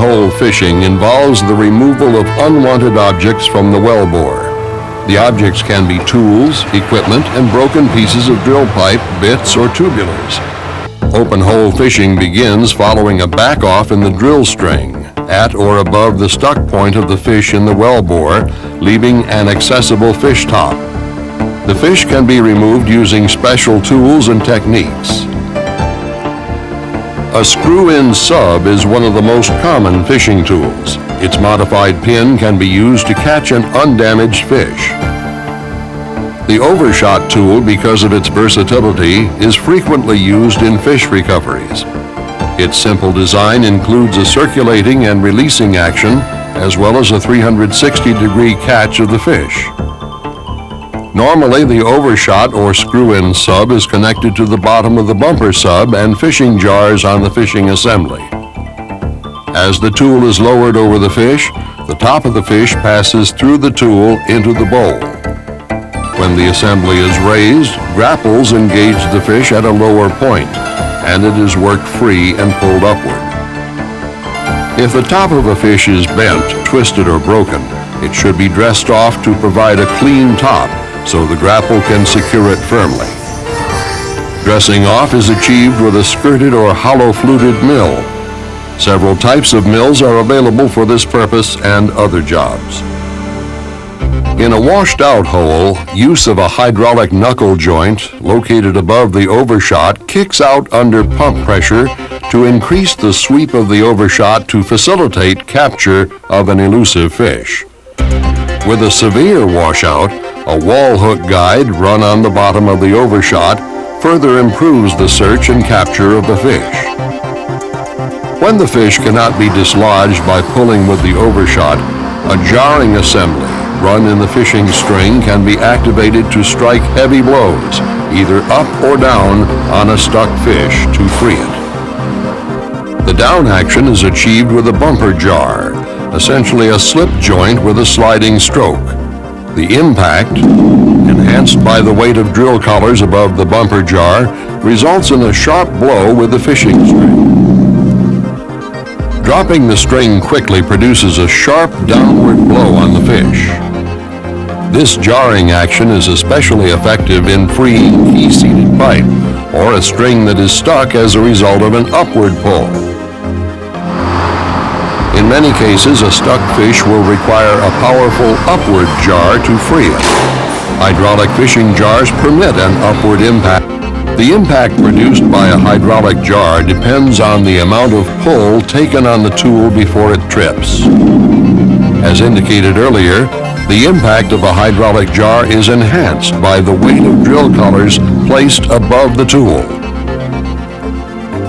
hole fishing involves the removal of unwanted objects from the wellbore. The objects can be tools, equipment, and broken pieces of drill pipe, bits, or tubulars. Open hole fishing begins following a back-off in the drill string at or above the stuck point of the fish in the wellbore, leaving an accessible fish top. The fish can be removed using special tools and techniques. A screw-in sub is one of the most common fishing tools. Its modified pin can be used to catch an undamaged fish. The overshot tool, because of its versatility, is frequently used in fish recoveries. Its simple design includes a circulating and releasing action, as well as a 360-degree catch of the fish. Normally, the overshot or screw-in sub is connected to the bottom of the bumper sub and fishing jars on the fishing assembly. As the tool is lowered over the fish, the top of the fish passes through the tool into the bowl. When the assembly is raised, grapples engage the fish at a lower point, and it is worked free and pulled upward. If the top of a fish is bent, twisted, or broken, it should be dressed off to provide a clean top so the grapple can secure it firmly. Dressing off is achieved with a skirted or hollow-fluted mill. Several types of mills are available for this purpose and other jobs. In a washed-out hole, use of a hydraulic knuckle joint located above the overshot kicks out under pump pressure to increase the sweep of the overshot to facilitate capture of an elusive fish. With a severe washout, a wall hook guide run on the bottom of the overshot further improves the search and capture of the fish. When the fish cannot be dislodged by pulling with the overshot, a jarring assembly run in the fishing string can be activated to strike heavy blows, either up or down, on a stuck fish to free it. The down action is achieved with a bumper jar, essentially a slip joint with a sliding stroke. The impact, enhanced by the weight of drill collars above the bumper jar, results in a sharp blow with the fishing string. Dropping the string quickly produces a sharp downward blow on the fish. This jarring action is especially effective in freeing key-seated pipe or a string that is stuck as a result of an upward pull. In many cases, a stuck fish will require a powerful upward jar to free it. Hydraulic fishing jars permit an upward impact. The impact produced by a hydraulic jar depends on the amount of pull taken on the tool before it trips. As indicated earlier, the impact of a hydraulic jar is enhanced by the weight of drill collars placed above the tool.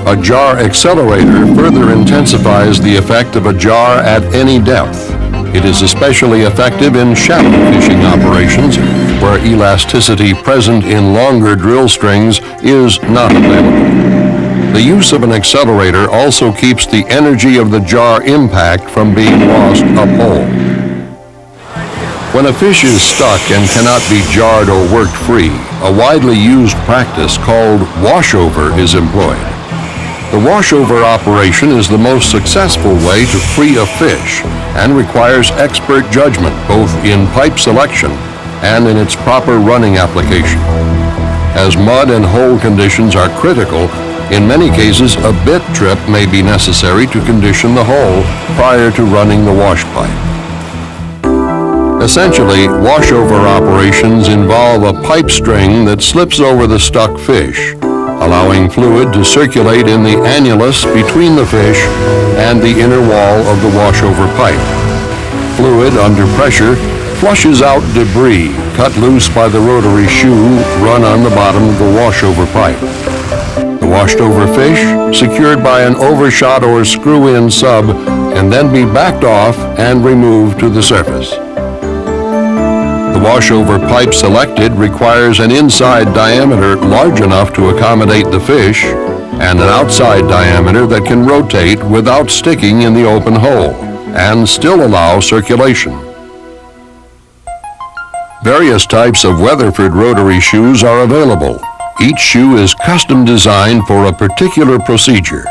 A jar accelerator further intensifies the effect of a jar at any depth. It is especially effective in shallow fishing operations where elasticity present in longer drill strings is not available. The use of an accelerator also keeps the energy of the jar impact from being lost uphole. When a fish is stuck and cannot be jarred or worked free, a widely used practice called washover is employed. The washover operation is the most successful way to free a fish and requires expert judgment both in pipe selection and in its proper running application. As mud and hole conditions are critical, in many cases a bit trip may be necessary to condition the hole prior to running the wash pipe. Essentially, washover operations involve a pipe string that slips over the stuck fish, allowing fluid to circulate in the annulus between the fish and the inner wall of the washover pipe. Fluid under pressure flushes out debris cut loose by the rotary shoe run on the bottom of the washover pipe. The washed over fish, secured by an overshot or screw-in sub, can then be backed off and removed to the surface. The washover pipe selected requires an inside diameter large enough to accommodate the fish and an outside diameter that can rotate without sticking in the open hole and still allow circulation. Various types of Weatherford rotary shoes are available. Each shoe is custom designed for a particular procedure.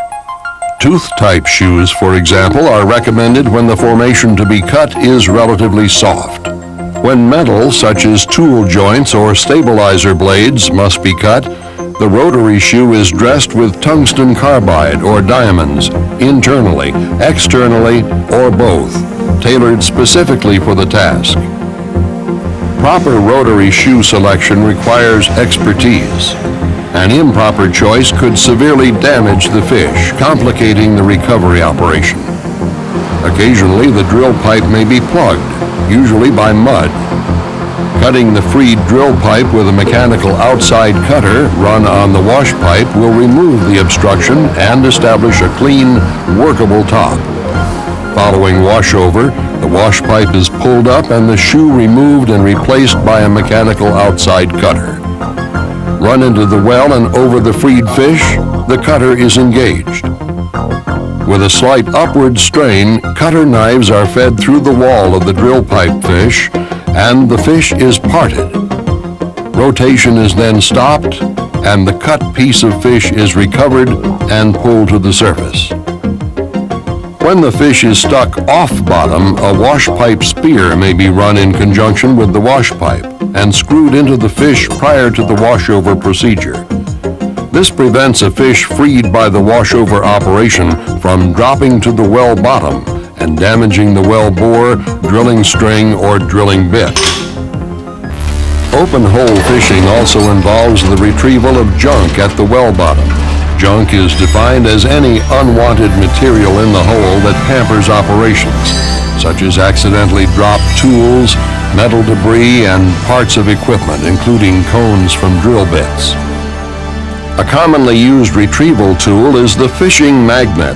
Tooth-type shoes, for example, are recommended when the formation to be cut is relatively soft. When metal, such as tool joints or stabilizer blades, must be cut, the rotary shoe is dressed with tungsten carbide or diamonds, internally, externally, or both, tailored specifically for the task. Proper rotary shoe selection requires expertise. An improper choice could severely damage the fish, complicating the recovery operation. Occasionally, the drill pipe may be plugged, usually by mud. Cutting the freed drill pipe with a mechanical outside cutter run on the wash pipe will remove the obstruction and establish a clean, workable top. Following washover, the wash pipe is pulled up and the shoe removed and replaced by a mechanical outside cutter. Run into the well and over the freed fish, the cutter is engaged. With a slight upward strain, cutter knives are fed through the wall of the drill pipe fish, and the fish is parted. Rotation is then stopped, and the cut piece of fish is recovered and pulled to the surface. When the fish is stuck off bottom, a wash pipe spear may be run in conjunction with the wash pipe and screwed into the fish prior to the washover procedure. This prevents a fish freed by the washover operation from dropping to the well bottom and damaging the well bore, drilling string, or drilling bit. Open hole fishing also involves the retrieval of junk at the well bottom. Junk is defined as any unwanted material in the hole that hampers operations, such as accidentally dropped tools, metal debris, and parts of equipment, including cones from drill bits. A commonly used retrieval tool is the fishing magnet.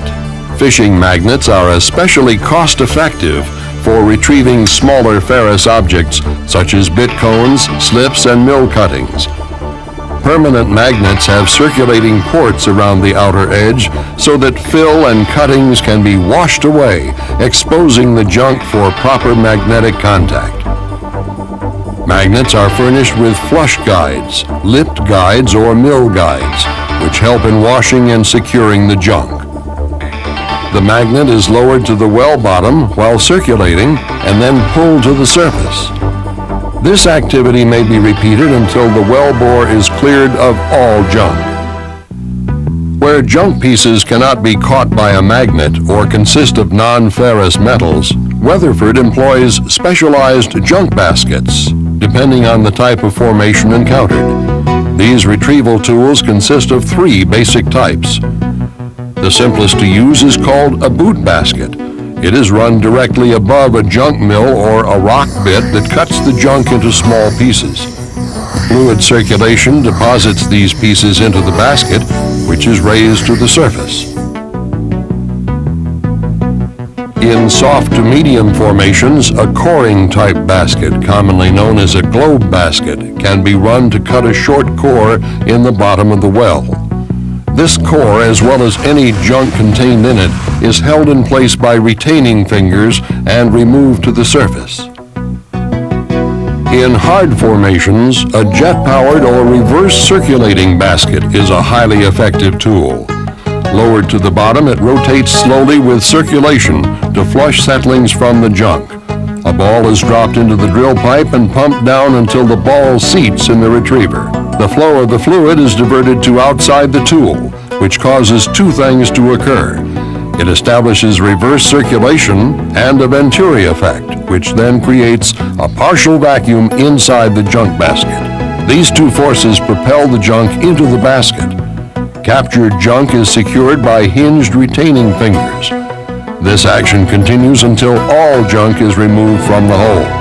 Fishing magnets are especially cost-effective for retrieving smaller ferrous objects such as bit cones, slips, and mill cuttings. Permanent magnets have circulating ports around the outer edge so that fill and cuttings can be washed away, exposing the junk for proper magnetic contact. Magnets are furnished with flush guides, lipped guides, or mill guides, which help in washing and securing the junk. The magnet is lowered to the well bottom while circulating and then pulled to the surface. This activity may be repeated until the well bore is cleared of all junk. Where junk pieces cannot be caught by a magnet or consist of non-ferrous metals, Weatherford employs specialized junk baskets, depending on the type of formation encountered. These retrieval tools consist of 3 basic types. The simplest to use is called a boot basket. It is run directly above a junk mill or a rock bit that cuts the junk into small pieces. Fluid circulation deposits these pieces into the basket, which is raised to the surface. In soft to medium formations, a coring-type basket, commonly known as a globe basket, can be run to cut a short core in the bottom of the well. This core, as well as any junk contained in it, is held in place by retaining fingers and removed to the surface. In hard formations, a jet-powered or reverse circulating basket is a highly effective tool. Lowered to the bottom, it rotates slowly with circulation to flush settlings from the junk. A ball is dropped into the drill pipe and pumped down until the ball seats in the retriever. The flow of the fluid is diverted to outside the tool, which causes 2 things to occur. It establishes reverse circulation and a Venturi effect, which then creates a partial vacuum inside the junk basket. These 2 forces propel the junk into the basket. Captured junk is secured by hinged retaining fingers. This action continues until all junk is removed from the hole.